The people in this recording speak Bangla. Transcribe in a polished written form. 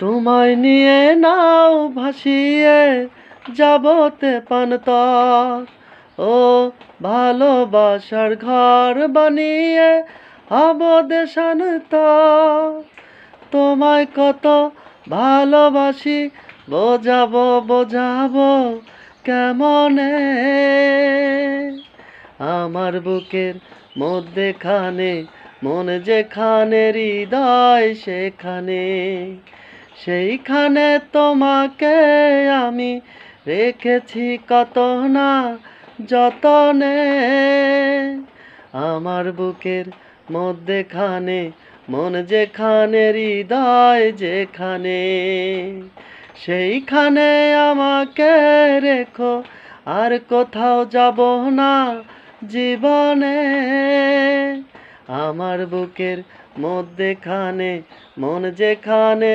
তোমায় নিয়ে নাও ভাসিয়ে যাবতে পানতর, ও ভালোবাসার ঘর বানিয়ে হব দেশান্তর। তোমায় কত ভালোবাসি বোঝাবো বোঝাবো কেমনে, আমার বুকের মধ্যেখানে মন যেখানে হৃদয় সেখানে, সেইখানে তোমাকে আমি রেখেছি কত না যতনে। আমার বুকের মধ্যেখানে মন যেখানে হৃদয় যেখানে, সেইখানে আমাকে রেখো, আর কোথাও যাব না জীবনে। আমার বুকের মধ্যেখানে মন যেখানে